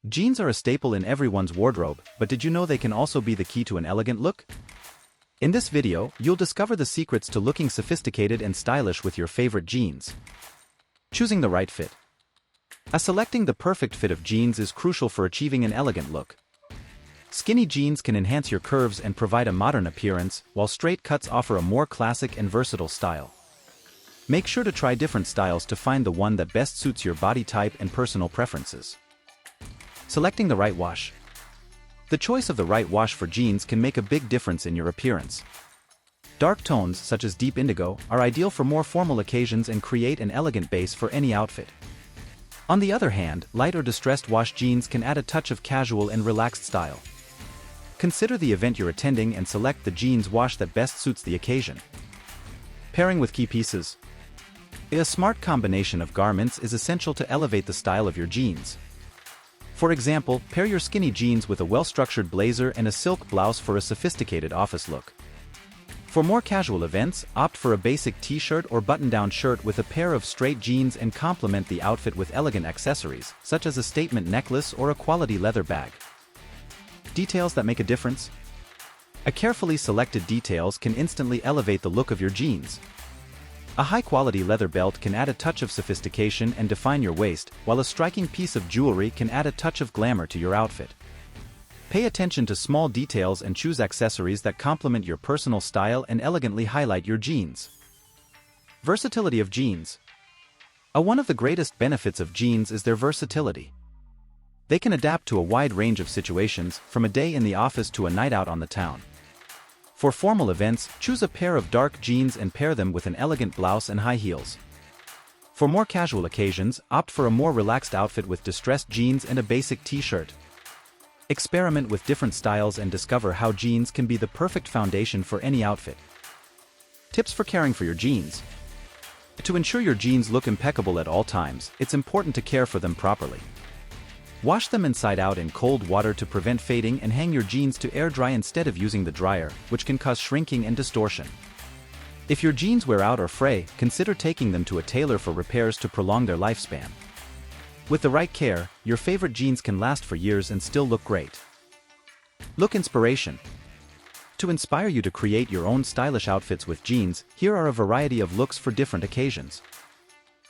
Jeans are a staple in everyone's wardrobe, but did you know they can also be the key to an elegant look? In this video, you'll discover the secrets to looking sophisticated and stylish with your favorite jeans. Choosing the right fit. Selecting the perfect fit of jeans is crucial for achieving an elegant look. Skinny jeans can enhance your curves and provide a modern appearance, while straight cuts offer a more classic and versatile style. Make sure to try different styles to find the one that best suits your body type and personal preferences. Selecting the right wash. The choice of the right wash for jeans can make a big difference in your appearance. Dark tones, such as deep indigo, are ideal for more formal occasions and create an elegant base for any outfit. On the other hand, light or distressed wash jeans can add a touch of casual and relaxed style. Consider the event you're attending and select the jeans wash that best suits the occasion. Pairing with key pieces. A smart combination of garments is essential to elevate the style of your jeans. For example, pair your skinny jeans with a well-structured blazer and a silk blouse for a sophisticated office look. For more casual events, opt for a basic t-shirt or button-down shirt with a pair of straight jeans and complement the outfit with elegant accessories, such as a statement necklace or a quality leather bag. Details that make a difference. Carefully selected details can instantly elevate the look of your jeans. A high-quality leather belt can add a touch of sophistication and define your waist, while a striking piece of jewelry can add a touch of glamour to your outfit. Pay attention to small details and choose accessories that complement your personal style and elegantly highlight your jeans. Versatility of jeans. One of the greatest benefits of jeans is their versatility. They can adapt to a wide range of situations, from a day in the office to a night out on the town. For formal events, choose a pair of dark jeans and pair them with an elegant blouse and high heels. For more casual occasions, opt for a more relaxed outfit with distressed jeans and a basic t-shirt. Experiment with different styles and discover how jeans can be the perfect foundation for any outfit. Tips for caring for your jeans. To ensure your jeans look impeccable at all times, it's important to care for them properly. Wash them inside out in cold water to prevent fading and hang your jeans to air dry instead of using the dryer, which can cause shrinking and distortion. If your jeans wear out or fray, consider taking them to a tailor for repairs to prolong their lifespan. With the right care, your favorite jeans can last for years and still look great. Look inspiration. To inspire you to create your own stylish outfits with jeans, here are a variety of looks for different occasions.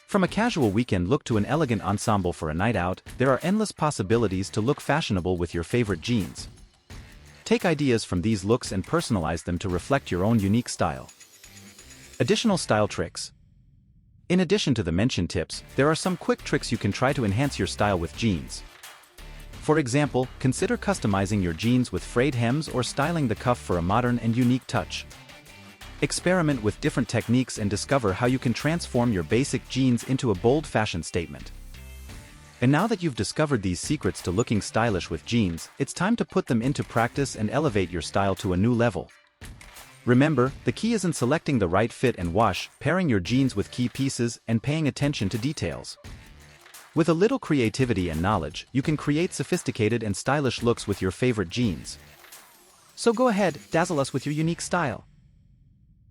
From a casual weekend look to an elegant ensemble for a night out, there are endless possibilities to look fashionable with your favorite jeans. Take ideas from these looks and personalize them to reflect your own unique style. Additional style tricks. In addition to the mentioned tips, there are some quick tricks you can try to enhance your style with jeans. For example, consider customizing your jeans with frayed hems or styling the cuff for a modern and unique touch. Experiment with different techniques and discover how you can transform your basic jeans into a bold fashion statement. And now that you've discovered these secrets to looking stylish with jeans, it's time to put them into practice and elevate your style to a new level. Remember, the key is in selecting the right fit and wash, pairing your jeans with key pieces, and paying attention to details. With a little creativity and knowledge, you can create sophisticated and stylish looks with your favorite jeans. So go ahead, dazzle us with your unique style.